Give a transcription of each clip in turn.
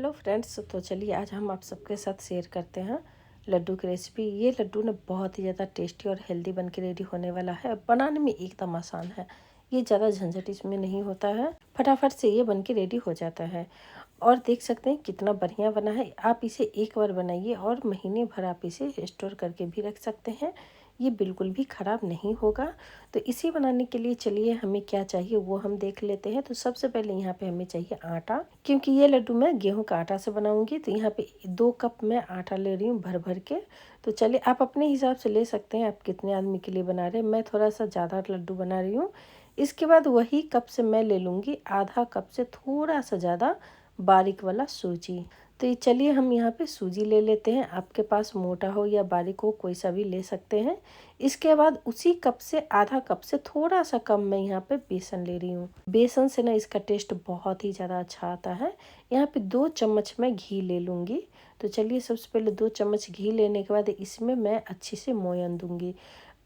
Hello friends, तो चलिए आज हम आप सबके साथ शेयर करते हैं लड्डू की रेसिपी। ये लड्डू ना बहुत ही ज़्यादा टेस्टी और हेल्दी बन के रेडी होने वाला है। बनाने में एकदम आसान है, ये ज़्यादा झंझट इसमें नहीं होता है, फटाफट से ये बन के रेडी हो जाता है। और देख सकते हैं कितना बढ़िया बना है। आप इसे एक बार बनाइए और महीने भर आप इसे स्टोर करके भी रख सकते हैं, ये बिल्कुल भी ख़राब नहीं होगा। तो इसे बनाने के लिए चलिए हमें क्या चाहिए वो हम देख लेते हैं। तो सबसे पहले यहाँ पे हमें चाहिए आटा, क्योंकि ये लड्डू मैं गेहूं का आटा से बनाऊंगी। तो यहाँ पे 2 कप मैं आटा ले रही हूँ भर भर के। तो चलिए आप अपने हिसाब से ले सकते हैं, आप कितने आदमी के लिए बना रहे हैं। मैं थोड़ा सा ज़्यादा लड्डू बना रही हूँ। इसके बाद वही कप से मैं ले लूँगी आधा कप से थोड़ा सा ज़्यादा बारीक वाला सूजी। तो ये चलिए हम यहाँ पे सूजी ले लेते हैं। आपके पास मोटा हो या बारीक हो कोई सा भी ले सकते हैं। इसके बाद उसी कप से आधा कप से थोड़ा सा कम मैं यहाँ पे बेसन ले रही हूँ। बेसन से ना इसका टेस्ट बहुत ही ज़्यादा अच्छा आता है। यहाँ पे 2 चम्मच मैं घी ले लूँगी। तो चलिए सबसे पहले 2 चम्मच घी लेने के बाद इसमें मैं अच्छे से मोयन दूँगी।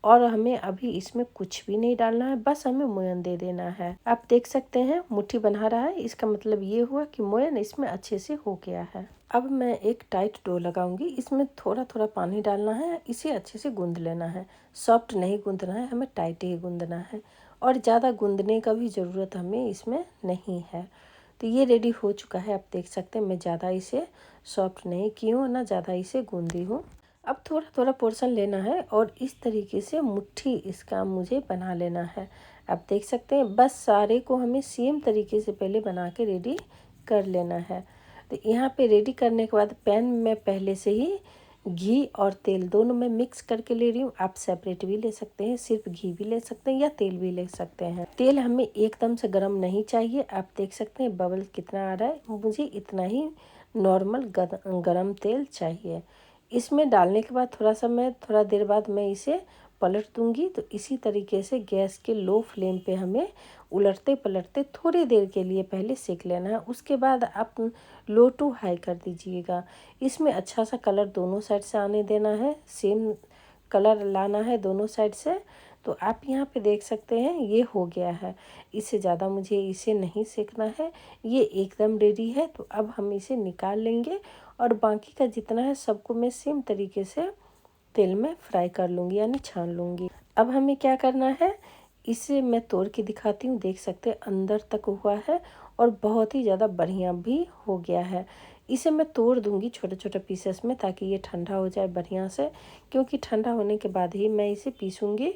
और हमें अभी इसमें कुछ भी नहीं डालना है, बस हमें मोयन दे देना है। आप देख सकते हैं मुट्ठी बना रहा है, इसका मतलब ये हुआ कि मोयन इसमें अच्छे से हो गया है। अब मैं एक टाइट डो लगाऊंगी, इसमें थोड़ा थोड़ा पानी डालना है, इसे अच्छे से गूंद लेना है। सॉफ्ट नहीं गूंदना है, हमें टाइट ही गूंदना है। और ज़्यादा गूंदने का भी ज़रूरत हमें इसमें नहीं है। तो ये रेडी हो चुका है। आप देख सकते हैं मैं ज़्यादा इसे सॉफ्ट नहीं की हूँ, ना ज़्यादा इसे गूंदी हूँ। अब थोड़ा थोड़ा पोर्शन लेना है और इस तरीके से मुट्ठी इसका मुझे बना लेना है। आप देख सकते हैं बस सारे को हमें सेम तरीके से पहले बना के रेडी कर लेना है। तो यहाँ पे रेडी करने के बाद पैन में पहले से ही घी और तेल दोनों में मिक्स करके ले रही हूँ। आप सेपरेट भी ले सकते हैं, सिर्फ घी भी ले सकते हैं या तेल भी ले सकते हैं। तेल हमें एकदम से गर्म नहीं चाहिए। आप देख सकते हैं बबल कितना आ रहा है, मुझे इतना ही नॉर्मल गरम तेल चाहिए। इसमें डालने के बाद थोड़ा देर बाद मैं इसे पलट दूंगी। तो इसी तरीके से गैस के लो फ्लेम पे हमें उलटते पलटते थोड़ी देर के लिए पहले सेक लेना है। उसके बाद आप लो टू हाई कर दीजिएगा। इसमें अच्छा सा कलर दोनों साइड से आने देना है, सेम कलर लाना है दोनों साइड से। तो आप यहाँ पे देख सकते हैं ये हो गया है। इससे ज़्यादा मुझे इसे नहीं सेकना है, ये एकदम रेडी है। तो अब हम इसे निकाल लेंगे और बाकी का जितना है सबको मैं सेम तरीके से तेल में फ्राई कर लूँगी, यानी छान लूँगी। अब हमें क्या करना है, इसे मैं तोड़ के दिखाती हूँ। देख सकते हैं अंदर तक हुआ है और बहुत ही ज़्यादा बढ़िया भी हो गया है। इसे मैं तोड़ दूँगी छोटे छोटे पीसेस में, ताकि ये ठंडा हो जाए बढ़िया से, क्योंकि ठंडा होने के बाद ही मैं इसे पीसूँगी।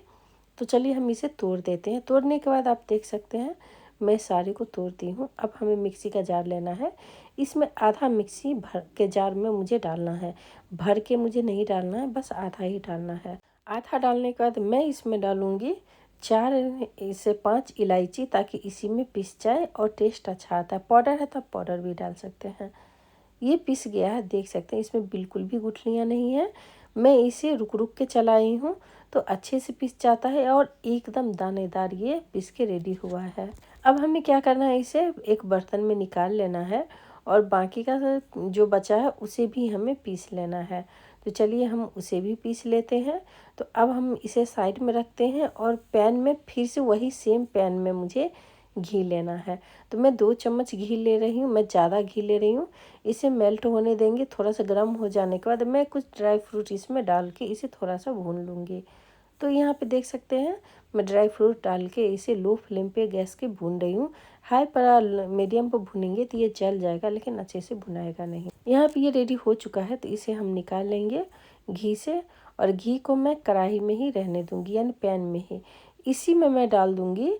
तो चलिए हम इसे तोड़ देते हैं। तोड़ने के बाद आप देख सकते हैं मैं सारे को तोड़ती हूँ। अब हमें मिक्सी का जार लेना है, इसमें आधा मिक्सी भर के जार में मुझे डालना है। भर के मुझे नहीं डालना है, बस आधा ही डालना है। आधा डालने के बाद मैं इसमें डालूँगी 4 से 5 इलायची, ताकि इसी में पिस जाए और टेस्ट अच्छा आता है। पाउडर है तो आप पाउडर भी डाल सकते हैं। ये पिस गया है, देख सकते हैं इसमें बिल्कुल भी गुठलियाँ नहीं है। मैं इसे रुक रुक के चलाई हूँ तो अच्छे से पिस जाता है और एकदम दानेदार ये पिस के रेडी हुआ है। अब हमें क्या करना है, इसे एक बर्तन में निकाल लेना है और बाकी का जो बचा है उसे भी हमें पीस लेना है। तो चलिए हम उसे भी पीस लेते हैं। तो अब हम इसे साइड में रखते हैं और पैन में फिर से वही सेम पैन में मुझे घी लेना है। तो मैं 2 चम्मच घी ले रही हूँ, मैं ज़्यादा घी ले रही हूँ। इसे मेल्ट होने देंगे। थोड़ा सा गर्म हो जाने के बाद मैं कुछ ड्राई फ्रूट इसमें डाल के इसे थोड़ा सा भून लूँगी। तो यहाँ पे देख सकते हैं मैं ड्राई फ्रूट डाल के इसे लो फ्लेम पे गैस के भून रही हूँ। हाई पर मीडियम पर भुनेंगे तो ये जल जाएगा, लेकिन अच्छे से भुनाएगा नहीं। यहाँ पे ये रेडी हो चुका है, तो इसे हम निकाल लेंगे घी से। और घी को मैं कढ़ाई में ही रहने दूँगी, यानी पैन में ही। इसी में मैं डाल दूँगी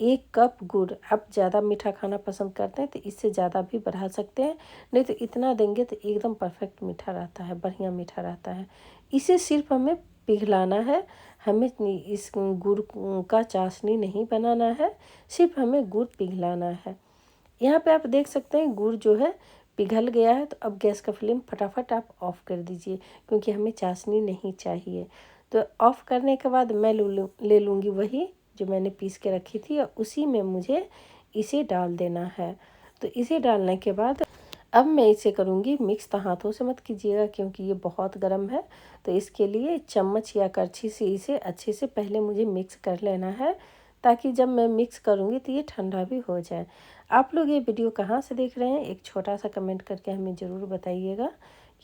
1 कप गुड़। आप ज़्यादा मीठा खाना पसंद करते हैं तो इससे ज़्यादा भी बढ़ा सकते हैं, नहीं तो इतना देंगे तो एकदम परफेक्ट मीठा रहता है, बढ़िया मीठा रहता है। इसे सिर्फ हमें पिघलाना है, हमें इस गुड़ का चाशनी नहीं बनाना है, सिर्फ हमें गुड़ पिघलाना है। यहाँ पे आप देख सकते हैं गुड़ जो है पिघल गया है। तो अब गैस का फ्लेम फटाफट आप ऑफ़ कर दीजिए, क्योंकि हमें चाशनी नहीं चाहिए। तो ऑफ़ करने के बाद मैं ले लूँगी वही जो मैंने पीस के रखी थी, और उसी में मुझे इसे डाल देना है। तो इसे डालने के बाद अब मैं इसे करूँगी मिक्स। तो हाथों से मत कीजिएगा, क्योंकि ये बहुत गर्म है। तो इसके लिए चम्मच या करछी से इसे अच्छे से पहले मुझे मिक्स कर लेना है, ताकि जब मैं मिक्स करूँगी तो ये ठंडा भी हो जाए। आप लोग ये वीडियो कहाँ से देख रहे हैं, एक छोटा सा कमेंट करके हमें ज़रूर बताइएगा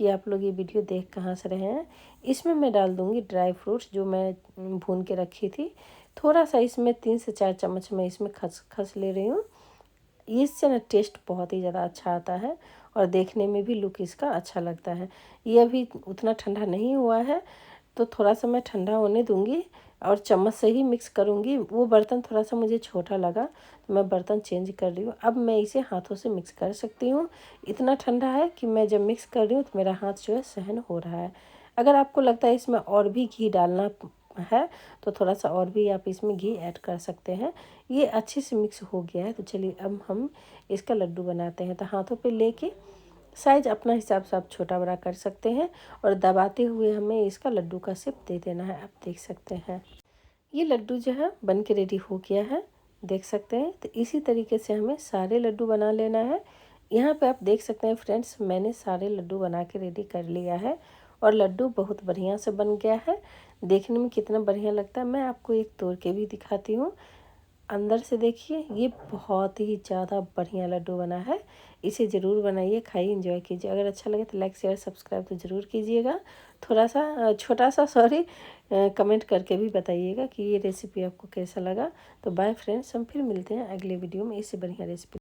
कि आप लोग ये वीडियो देख कहाँ से रहे हैं। इसमें मैं डाल दूँगी ड्राई फ्रूट्स जो मैं भून के रखी थी। थोड़ा सा इसमें 3 से 4 चम्मच मैं इसमें खसखस ले रही हूँ। इससे ना टेस्ट बहुत ही ज़्यादा अच्छा आता है और देखने में भी लुक इसका अच्छा लगता है। ये अभी उतना ठंडा नहीं हुआ है, तो थोड़ा सा मैं ठंडा होने दूंगी और चम्मच से ही मिक्स करूंगी। वो बर्तन थोड़ा सा मुझे छोटा लगा तो मैं बर्तन चेंज कर रही हूँ। अब मैं इसे हाथों से मिक्स कर सकती हूँ। इतना ठंडा है कि मैं जब मिक्स कर रही हूँ तो मेरा हाथ जो है सहन हो रहा है। अगर आपको लगता है इसमें और भी घी डालना है तो थोड़ा सा और भी आप इसमें घी ऐड कर सकते हैं। ये अच्छे से मिक्स हो गया है, तो चलिए अब हम इसका लड्डू बनाते हैं। तो हाथों पे लेके साइज अपना हिसाब से आप छोटा बड़ा कर सकते हैं और दबाते हुए हमें इसका लड्डू का शेप दे देना है। आप देख सकते हैं ये लड्डू जो है बन के रेडी हो गया है, देख सकते हैं। तो इसी तरीके से हमें सारे लड्डू बना लेना है। यहाँ पे आप देख सकते हैं फ्रेंड्स, मैंने सारे लड्डू बना के रेडी कर लिया है और लड्डू बहुत बढ़िया से बन गया है। देखने में कितना बढ़िया लगता है, मैं आपको एक तोड़ के भी दिखाती हूँ। अंदर से देखिए, ये बहुत ही ज़्यादा बढ़िया लड्डू बना है। इसे ज़रूर बनाइए, खाइए, एंजॉय कीजिए। अगर अच्छा लगे तो लाइक शेयर सब्सक्राइब तो ज़रूर कीजिएगा। थोड़ा सा छोटा सा सॉरी कमेंट करके भी बताइएगा कि ये रेसिपी आपको कैसा लगा। तो बाय फ्रेंड्स, हम फिर मिलते हैं अगले वीडियो में इससे बढ़िया रेसिपी।